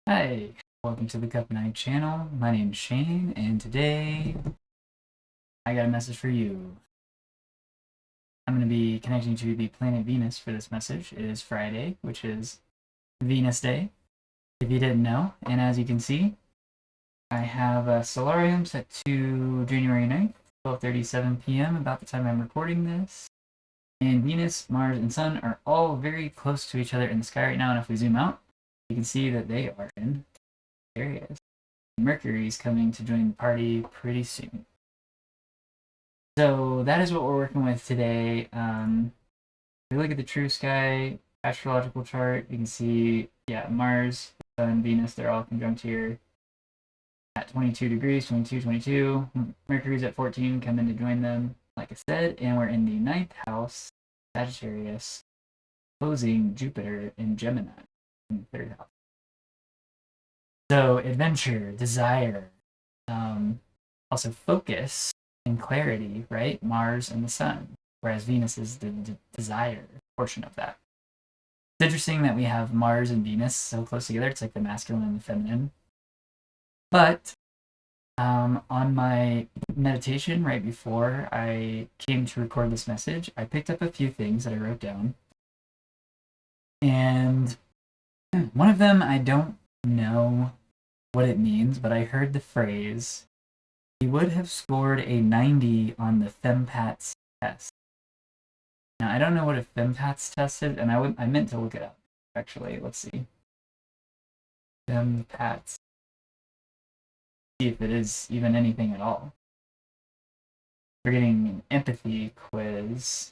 Hi, welcome to the Cup Night channel. My name's Shane, and today I got a message for you. I'm going to be connecting to the planet Venus for this message. It is Friday, which is Venus Day, if you didn't know. And as you can see, I have a Stellarium set to January 9th, 12:37 p.m., about the time I'm recording this. And Venus, Mars, and Sun are all very close to each other in the sky right now, and if we zoom out, you can see that they are in areas. Mercury's coming to join the party pretty soon. So that is what we're working with today. If we look at the true sky astrological chart, you can see, yeah, Mars, Sun, Venus, they're all conjunct here at 22 degrees, 22, 22. Mercury's at 14, come in to join them, like I said, and we're in the ninth house, Sagittarius, opposing Jupiter in Gemini in the third house. So adventure, desire, also focus and clarity, right? Mars and the Sun, whereas Venus is the desire portion of that. It's interesting that we have Mars and Venus so close together. It's like the masculine and the feminine. But on my meditation right before I came to record this message, I picked up a few things that I wrote down. And one of them, I don't know what it means, but I heard the phrase, he would have scored a 90 on the FemPats test. Now, I don't know what a FemPats test is, and I meant to look it up, actually. Let's see. FemPats. See if it is even anything at all. We're getting an empathy quiz,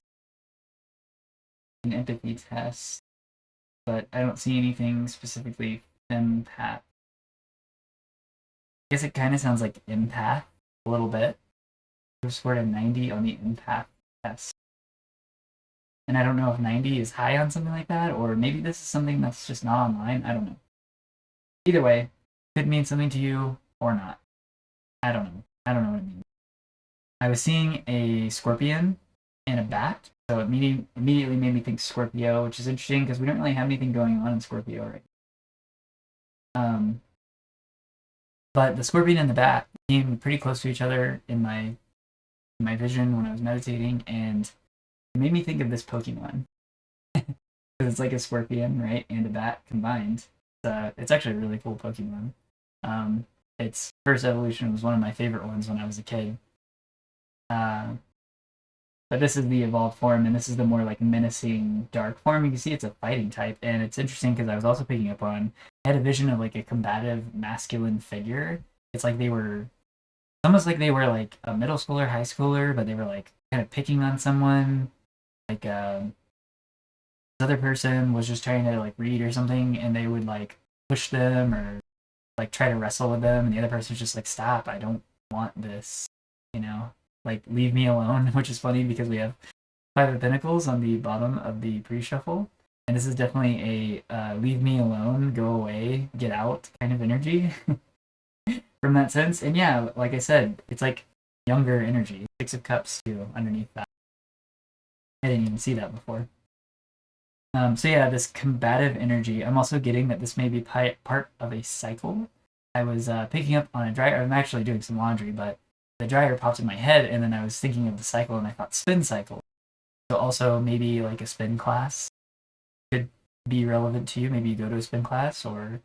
an empathy test, but I don't see anything specifically FemPat. I guess it kind of sounds like empath a little bit. We scored a 90 on the empath test. And I don't know if 90 is high on something like that, or maybe this is something that's just not online. I don't know. Either way, could mean something to you or not. I don't know. I don't know what it means. I was seeing a scorpion and a bat, so it immediately made me think Scorpio, which is interesting because we don't really have anything going on in Scorpio right now. But the scorpion and the bat came pretty close to each other in my vision when I was meditating, and it made me think of this Pokemon. Because it's like a scorpion, right, and a bat combined. It's actually a really cool Pokemon. Its first evolution was one of my favorite ones when I was a kid. But this is the evolved form, and this is the more like menacing dark form. You can see it's a fighting type, and it's interesting because I was also picking up on, I had a vision of like a combative masculine figure. It's like they were almost like they were like a middle schooler, high schooler, but they were like kind of picking on someone. Like this other person was just trying to like read or something, and they would like push them or like try to wrestle with them, and the other person's just like, stop, I don't want this, you know, like leave me alone. Which is funny because we have Five of Pentacles on the bottom of the pre-shuffle, and this is definitely a leave me alone, go away, get out kind of energy from that sense. And yeah, like I said, it's like younger energy. Six of Cups too underneath that. I didn't even see that before. So yeah, this combative energy. I'm also getting that this may be part of a cycle. I was picking up on a dryer. I'm actually doing some laundry, but the dryer popped in my head, and then I was thinking of the cycle, and I thought spin cycle. So also maybe like a spin class could be relevant to you. Maybe you go to a spin class, or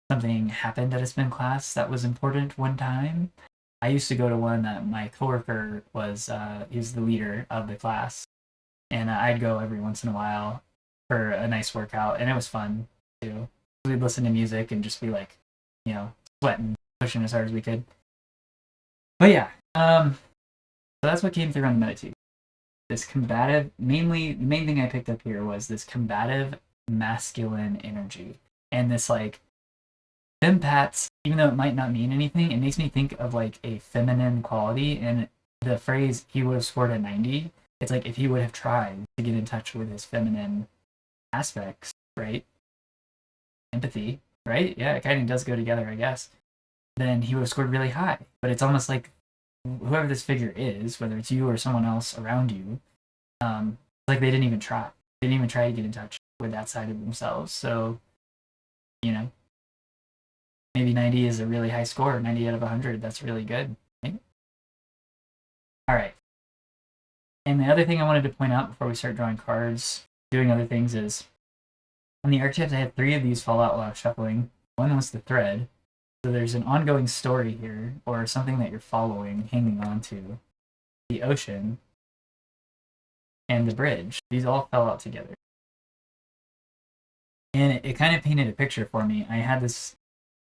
something happened at a spin class that was important one time. I used to go to one that my coworker was. He was the leader of the class, and I'd go every once in a while for a nice workout, and it was fun too. We'd listen to music and just be like, sweating, pushing as hard as we could. But yeah, so that's what came through on the meditation. This combative, mainly the main thing I picked up here was this combative masculine energy, and this like empaths. Even though it might not mean anything, it makes me think of like a feminine quality. And the phrase "he would have scored a 90," it's like if he would have tried to get in touch with his feminine aspects, right? Empathy, right? Yeah, it kind of does go together, I guess. Then he would have scored really high. But it's almost like whoever this figure is, whether it's you or someone else around you, like they didn't even try. They didn't even try to get in touch with that side of themselves. So, you know, maybe 90 is a really high score. 90 out of 100, that's really good. Right? All right. And the other thing I wanted to point out before we start drawing cards, doing other things, is on the archetypes, I had 3 of these fall out while I was shuffling. One was the thread. So there's an ongoing story here, or something that you're following, hanging on to. The ocean and the bridge. These all fell out together. And it kind of painted a picture for me. I had this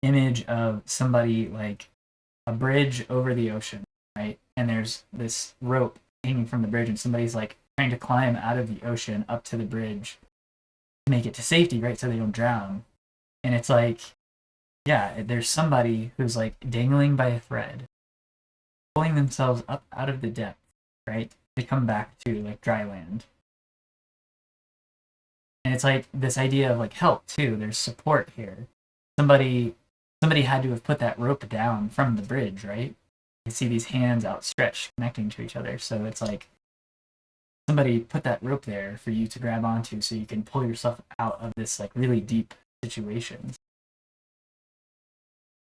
image of somebody like a bridge over the ocean, right? And there's this rope hanging from the bridge, and somebody's like trying to climb out of the ocean up to the bridge to make it to safety, right? So they don't drown. And it's like, yeah, there's somebody who's like dangling by a thread, pulling themselves up out of the depth, right? To come back to like dry land. And it's like this idea of like help too. There's support here. Somebody had to have put that rope down from the bridge, right? You see these hands outstretched connecting to each other. So it's like somebody put that rope there for you to grab onto so you can pull yourself out of this like really deep situation.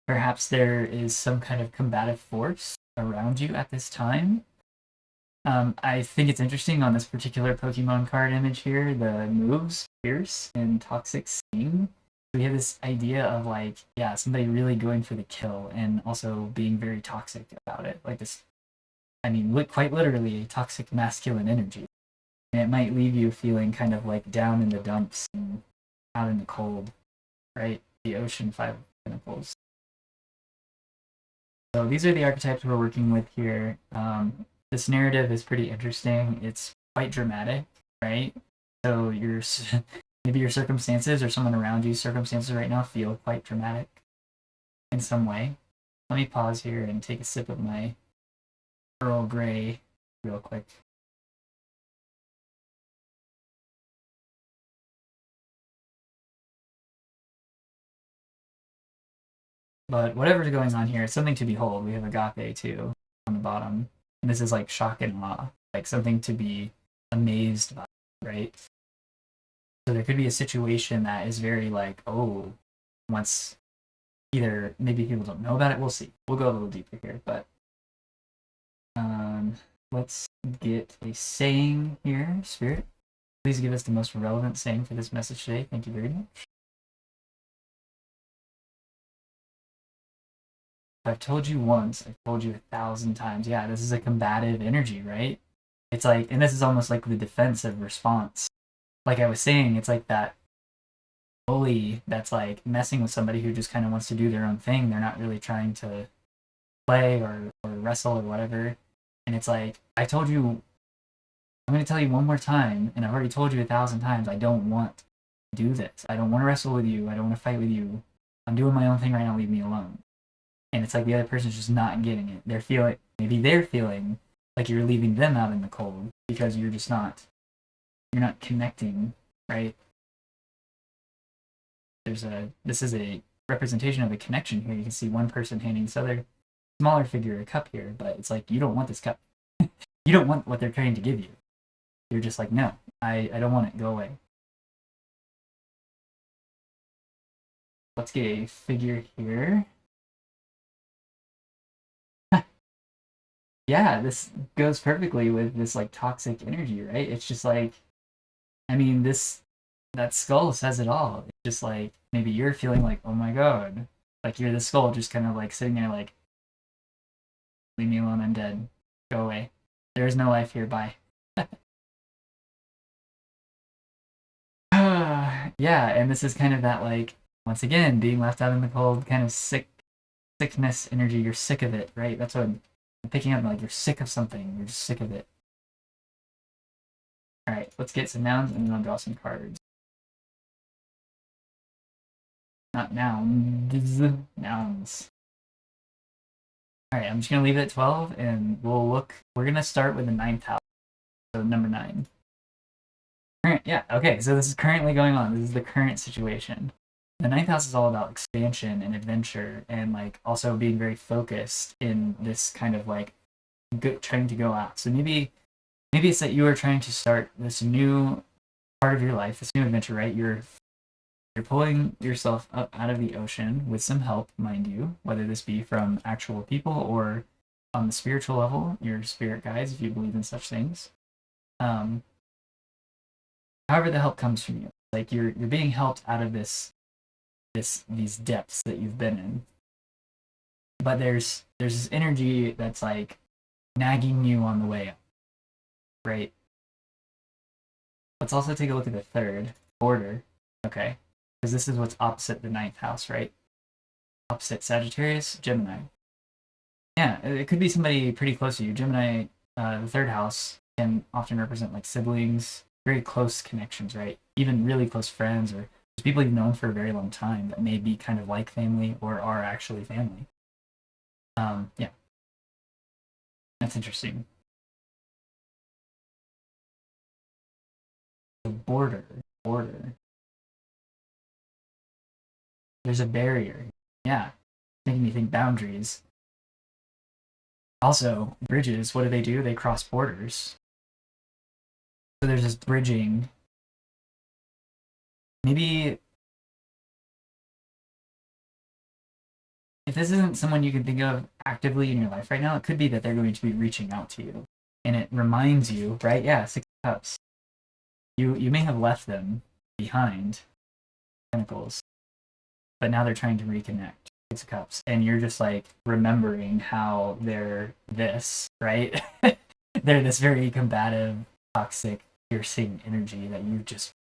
Perhaps there is some kind of combative force around you at this time. I think it's interesting on this particular Pokemon card image here, the moves, Fierce and Toxic Sting. We have this idea of like, yeah, somebody really going for the kill and also being very toxic about it. Like this, I mean, quite literally a toxic masculine energy. And it might leave you feeling kind of like down in the dumps and out in the cold, right? The Ocean 5 of Pentacles. So these are the archetypes we're working with here. This narrative is pretty interesting. It's quite dramatic, right? So maybe your circumstances or someone around you's circumstances right now feel quite dramatic in some way. Let me pause here and take a sip of my Earl Grey real quick. But whatever's going on here, it's something to behold. We have agape too on the bottom. And this is like shock and awe, like something to be amazed by, right? So there could be a situation that is very like, oh, once either maybe people don't know about it, we'll see. We'll go a little deeper here, but let's get a saying here. Spirit, please give us the most relevant saying for this message today. Thank you very much. If I've told you once, I've told you 1,000 times. Yeah, this is a combative energy, right? It's like, and this is almost like the defensive response. Like I was saying, it's like that bully that's like messing with somebody who just kind of wants to do their own thing. They're not really trying to play or wrestle or whatever. And it's like, I told you, I'm going to tell you one more time, and I've already told you 1,000 times, I don't want to do this. I don't want to wrestle with you. I don't want to fight with you. I'm doing my own thing right now. Leave me alone. And it's like the other person's just not getting it. Maybe they're feeling like you're leaving them out in the cold because you're not connecting, right? This is a representation of a connection here. You can see one person handing this other smaller figure a cup here, but it's like, you don't want this cup. You don't want what they're trying to give you. You're just like, no, I don't want it. Go away. Let's get a figure here. Yeah, this goes perfectly with this like toxic energy, right? It's just like, I mean, that skull says it all. It's just like maybe you're feeling like, oh my god, like you're the skull just kind of like sitting there like, leave me alone, I'm dead. Go away. There is no life here, bye. Yeah, and this is kind of that like, once again, being left out in the cold, kind of sickness energy. You're sick of it, right? That's what I'm picking up, like you're sick of something. You're just sick of it. All right, let's get some nouns and then I'll draw some cards. Not nouns, nouns. All right, I'm just gonna leave it at 12, and we're gonna start with the 9th house, so number 9. Yeah, okay, so this is currently going on. This is the current situation. The 9th house is all about expansion and adventure, and like also being very focused in this kind of like trying to go out. So maybe it's that you are trying to start this new part of your life, this new adventure, right? You're You're pulling yourself up out of the ocean with some help, mind you, whether this be from actual people or on the spiritual level, your spirit guides, if you believe in such things. Um, However, the help comes from you. Like you're being helped out of these depths that you've been in. But there's this energy that's like nagging you on the way up, right? Let's also take a look at the third order, okay? Because this is what's opposite the ninth house, right? Opposite Sagittarius, Gemini. Yeah, it could be somebody pretty close to you. Gemini, the third house, can often represent like siblings, very close connections, right? Even really close friends or people you've known for a very long time that may be kind of like family or are actually family. Yeah, that's interesting. The border. There's a barrier. Yeah, making me think boundaries. Also, bridges, what do? They cross borders. So there's this bridging. Maybe if this isn't someone you can think of actively in your life right now, it could be that they're going to be reaching out to you. And it reminds you, right? Yeah, Six of Cups. You may have left them behind, Pentacles, but now they're trying to reconnect. Six of Cups. And you're just like remembering how they're this, right? They're this very combative, toxic, piercing energy that you just,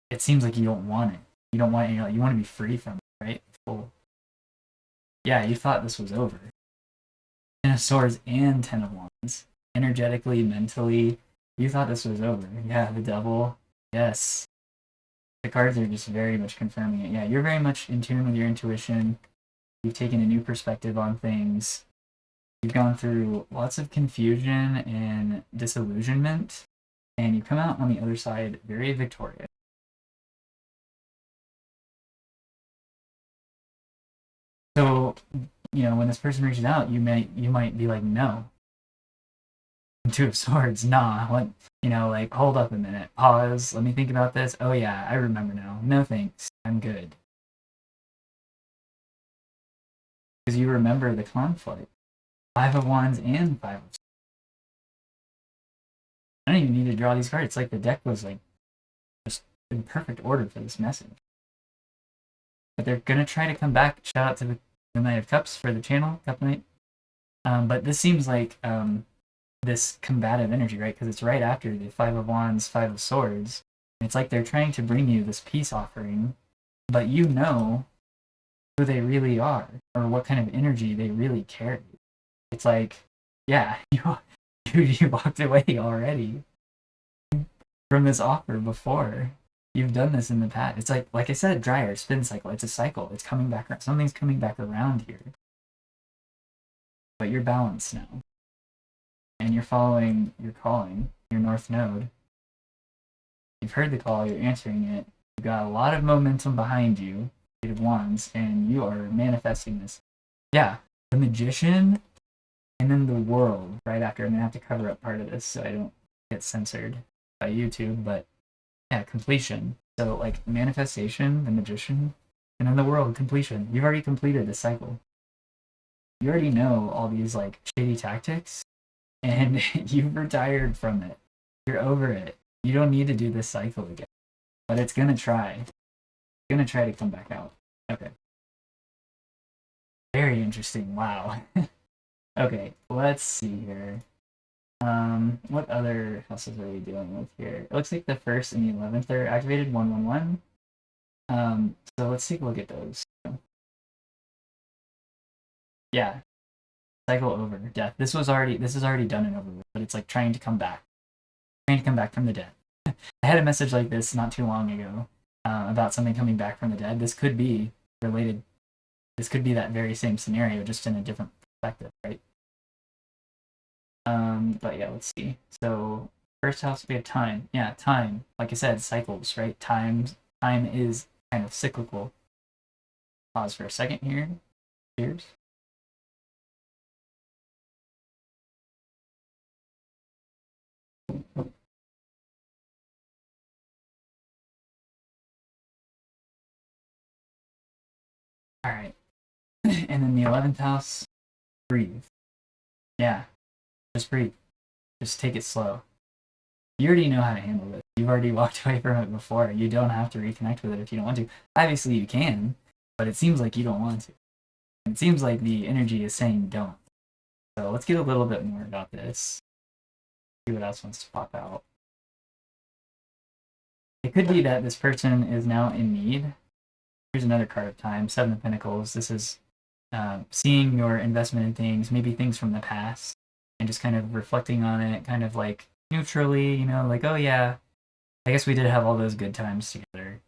it seems like you don't want it. You don't want it, you want to be free from it, right? Full. Yeah, you thought this was over. Ten of Swords and Ten of Wands. Energetically, mentally, you thought this was over. Yeah, the Devil. Yes. The cards are just very much confirming it. Yeah, you're very much in tune with your intuition. You've taken a new perspective on things. You've gone through lots of confusion and disillusionment, and you come out on the other side very victorious. So, when this person reaches out, you might be like, no. Two of Swords, nah. What? Like, hold up a minute, pause. Let me think about this. Oh yeah, I remember now. No thanks, I'm good. Because you remember the conflict. Five of Wands and Five of Swords. I don't even need to draw these cards. It's like the deck was like just in perfect order for this message. But they're gonna try to come back. Shout out to the Knight of Cups for the channel, Cup Knight. But this seems like this combative energy, right? Because it's right after the Five of Wands, Five of Swords. And it's like they're trying to bring you this peace offering, but you know who they really are or what kind of energy they really carry. It's like, yeah, you walked away already from this offer before. You've done this in the past. It's like I said, dryer, spin cycle. It's a cycle. It's coming back around. Something's coming back around here. But you're balanced now. And you're following your calling, your North Node. You've heard the call, you're answering it. You've got a lot of momentum behind you, Eight of Wands, and you are manifesting this. Yeah, the Magician and then the World right after. I'm going to have to cover up part of this so I don't get censored by YouTube, but yeah, completion. So, like, manifestation, the Magician, and then the World, completion. You've already completed the cycle. You already know all these, like, shady tactics, and you've retired from it. You're over it. You don't need to do this cycle again. But it's gonna try. It's gonna try to come back out. Okay. Very interesting. Wow. Okay, let's see here. What other houses are we dealing with here? It looks like the 1st and the 11th are activated, 111. So let's take a look at those. Yeah. Cycle over. Death. This is already done and over with, but it's like trying to come back. Trying to come back from the dead. I had a message like this not too long ago about something coming back from the dead. This could be related. This could be that very same scenario, just in a different perspective, right? But yeah, let's see. So first house, we have time. Yeah, time. Like I said, cycles, right? Time is kind of cyclical. Pause for a second here. Cheers. And then the 11th house, breathe. Yeah, just breathe. Just take it slow. You already know how to handle this. You've already walked away from it before. You don't have to reconnect with it if you don't want to. Obviously, you can, but it seems like you don't want to. It seems like the energy is saying don't. So let's get a little bit more about this. See what else wants to pop out. It could be that this person is now in need. Here's another card of time, Seven of Pentacles. This is seeing your investment in things, maybe things from the past, and just kind of reflecting on it, kind of like neutrally, you know, like, oh yeah, I guess we did have all those good times together.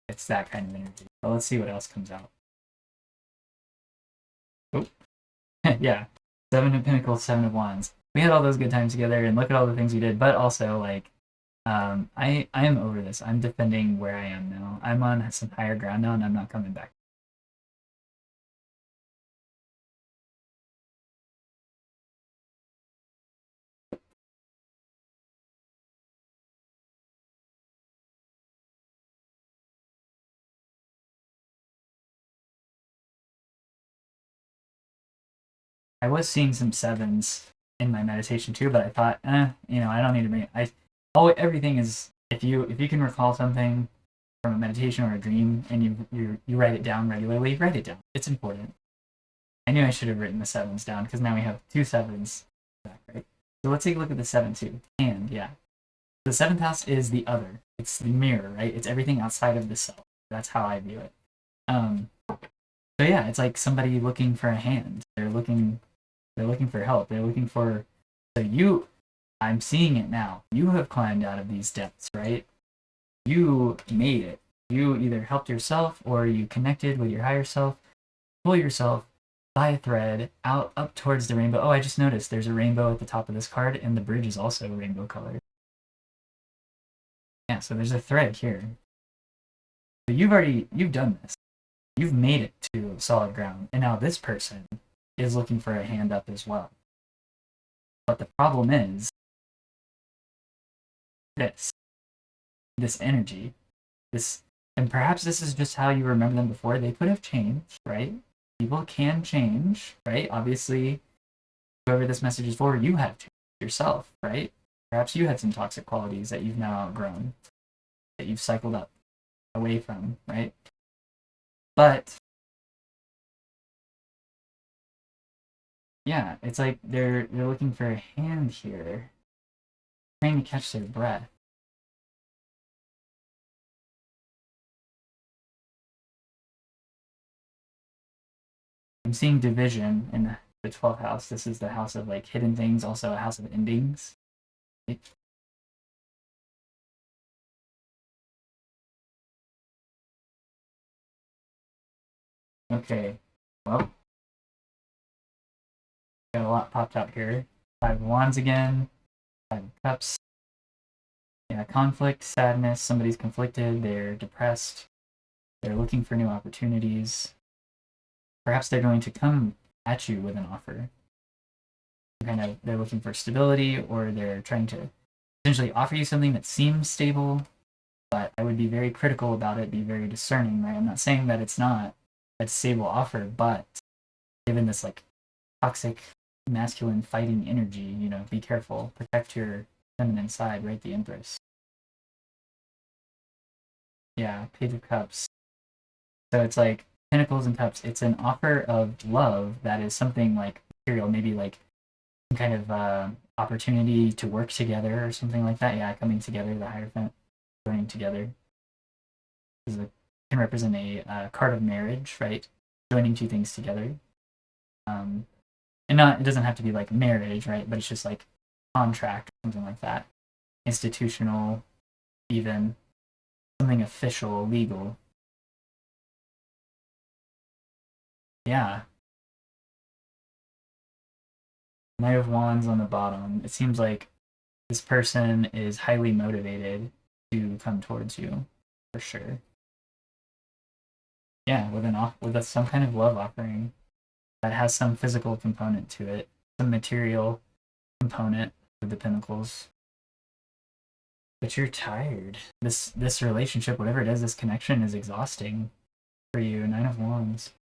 It's that kind of energy. But let's see what else comes out. Oh, yeah. Seven of Pentacles, Seven of Wands. We had all those good times together, and look at all the things we did, but also, like, I am over this. I'm defending where I am now. I'm on some higher ground now, and I'm not coming back. I was seeing some sevens in my meditation too, but I thought, you know, I don't need to bring it. Everything is, if you can recall something from a meditation or a dream and you write it down regularly, write it down. It's important. I knew I should have written the sevens down because now we have two sevens back, right? So let's take a look at the 7-2. And yeah. The 7th house is the other. It's the mirror, right? It's everything outside of the self. That's how I view it. So yeah, it's like somebody looking for a hand. They're looking for help. They're looking for, I'm seeing it now. You have climbed out of these depths, right? You made it. You either helped yourself or you connected with your higher self. Pull yourself by a thread out up towards the rainbow. Oh, I just noticed there's a rainbow at the top of this card, and the bridge is also rainbow colored. Yeah, so there's a thread here. So you've done this. You've made it to solid ground, and now this person is looking for a hand up as well. But the problem is this energy, and perhaps this is just how you remember them before. They could have changed, right? People can change, right? Obviously, whoever this message is for, you have changed yourself, right? Perhaps you had some toxic qualities that you've now outgrown, that you've cycled up away from, right? But yeah, it's like they're looking for a hand here, trying to catch their breath. I'm seeing division in the 12th house. This is the house of like hidden things, also a house of endings. Okay, well, got a lot popped out here. Five of Wands again, Five of Cups. Yeah, conflict, sadness, somebody's conflicted, they're depressed, they're looking for new opportunities. Perhaps they're going to come at you with an offer. They're looking for stability, or they're trying to essentially offer you something that seems stable, but I would be very critical about it, be very discerning, right? I'm not saying that it's not a stable offer, but given this like toxic masculine fighting energy, you know, be careful, protect your feminine side, right? The Empress. Yeah, Page of Cups. So it's like Pentacles and Cups. It's an offer of love that is something like material, maybe like some kind of opportunity to work together or something like that. Yeah, coming together, the Hierophant, joining together. Can represent a card of marriage, right? Joining two things together. And not, it doesn't have to be like marriage, right? But it's just like contract or something like that. Institutional, even something official, legal. Yeah. Knight of Wands on the bottom. It seems like this person is highly motivated to come towards you, for sure. Yeah, with some kind of love offering that has some physical component to it, some material component with the Pentacles. But you're tired. This relationship, whatever it is, this connection is exhausting for you. Nine of Wands.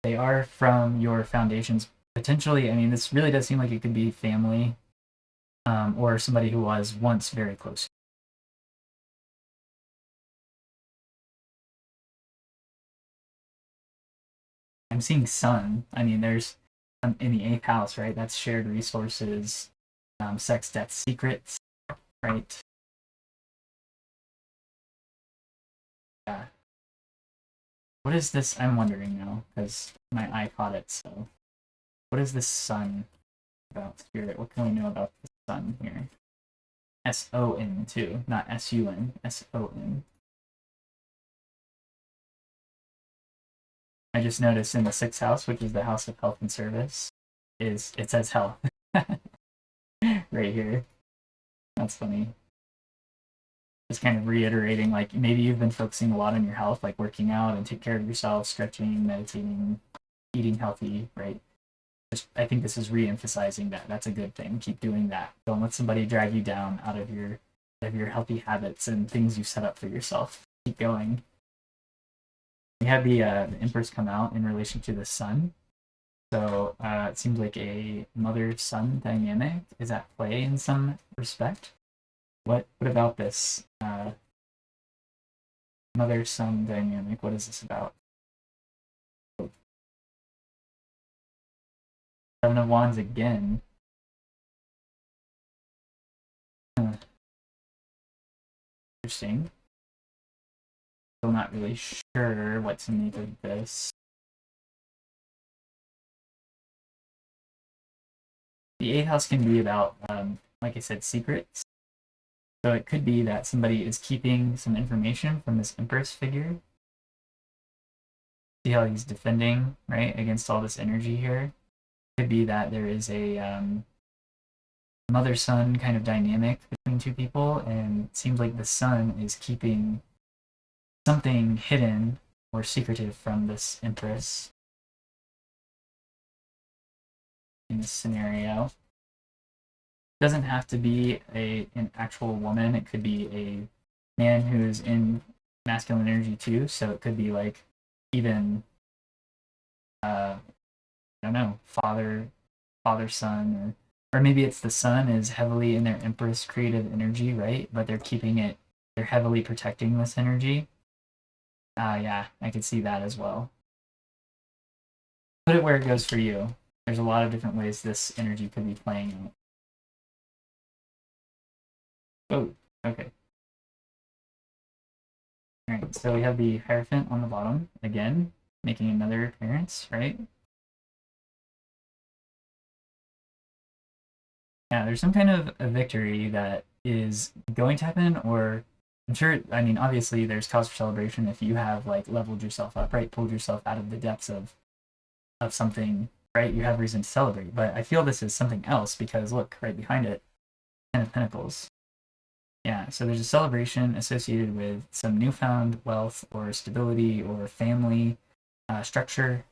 They are from your foundations. Potentially, I mean, this really does seem like it could be family, or somebody who was once very close. I'm seeing sun. I mean, there's in the eighth house, right? That's shared resources, sex, death, secrets, right? Yeah. What is this? I'm wondering now because my eye caught it. So, what is this sun about, spirit? What can we know about the sun here? SON too, not SUN. SON. I just noticed in the sixth house, which is the house of health and service, is it says health right here. That's funny. Just kind of reiterating, like maybe you've been focusing a lot on your health, like working out and take care of yourself, stretching, meditating, eating healthy, right? Just, I think this is re-emphasizing that that's a good thing. Keep doing that. Don't let somebody drag you down out of your healthy habits and things you set up for yourself. Keep going. We had the Empress come out in relation to the sun. So it seems like a mother-son dynamic is at play in some respect. What about this mother-son dynamic? What is this about? Seven of Wands again. Huh. Interesting. Still not really sure what to make of this. The eighth house can be about, like I said, secrets. So it could be that somebody is keeping some information from this Empress figure. See how he's defending, right, against all this energy here. Could be that there is a mother-son kind of dynamic between two people, and it seems like the son is keeping something hidden or secretive from this Empress in this scenario. It doesn't have to be an actual woman. It could be a man who's in masculine energy too. So it could be like even I don't know, father son, or maybe it's the sun is heavily in their Empress creative energy, right? But they're keeping it, they're heavily protecting this energy. Yeah, I could see that as well. Put it where it goes for you. There's a lot of different ways this energy could be playing out. Oh, okay. All right, so we have the Hierophant on the bottom again, making another appearance, right? Yeah, there's some kind of a victory that is going to happen, or I'm sure, I mean, obviously there's cause for celebration if you have like leveled yourself up, right? Pulled yourself out of the depths of something, right? You have reason to celebrate. But I feel this is something else because look, right behind it, Ten of Pentacles. Yeah, so there's a celebration associated with some newfound wealth or stability or family structure.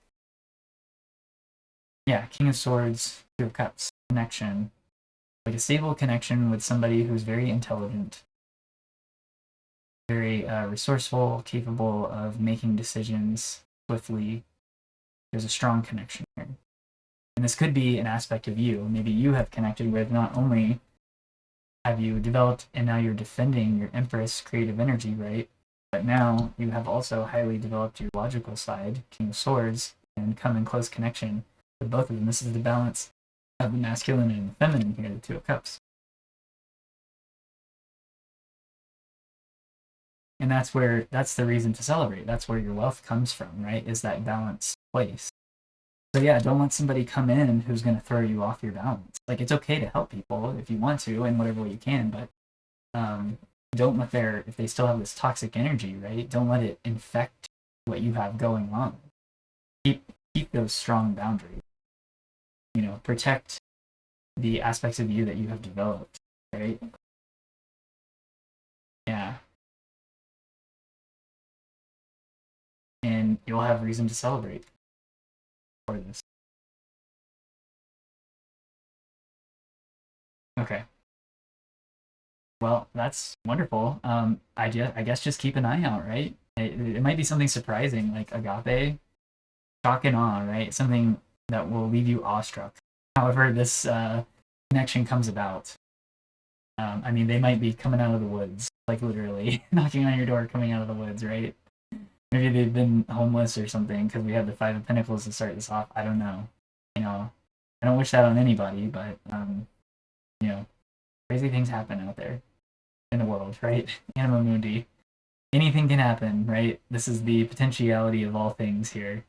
Yeah, King of Swords, Two of Cups, connection, like a stable connection with somebody who's very intelligent, very resourceful, capable of making decisions swiftly. There's a strong connection here. And this could be an aspect of you. Maybe you have connected with, not only have you developed and now you're defending your Empress creative energy, right? But now you have also highly developed your logical side, King of Swords, and come in close connection with both of them. This is the balance of the masculine and the feminine here, the Two of Cups. And that's the reason to celebrate. That's where your wealth comes from, right? Is that balanced place. So yeah, don't let somebody come in who's going to throw you off your balance. Like it's okay to help people if you want to in whatever way you can, but don't let their, if they still have this toxic energy, right? Don't let it infect what you have going on. Keep those strong boundaries. You know, protect the aspects of you that you have developed, right? Yeah. And you'll have reason to celebrate for this. Okay. Well, that's wonderful. I guess just keep an eye out, right? It might be something surprising, like agape. shock and awe, right? Something that will leave you awestruck. However, this connection comes about. I mean, they might be coming out of the woods, like literally knocking on your door, coming out of the woods, right? Maybe they've been homeless or something because we have the Five of Pentacles to start this off. I don't know. You know, I don't wish that on anybody, but you know, crazy things happen out there in the world, right? Anima Mundi. Anything can happen, right? This is the potentiality of all things here.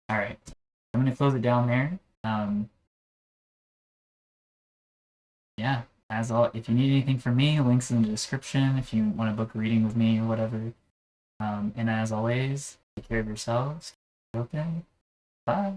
All right, I'm gonna close it down there. Yeah, as all, if you need anything from me, links in the description. If you want to book a reading with me or whatever. And as always, take care of yourselves. Okay. Bye.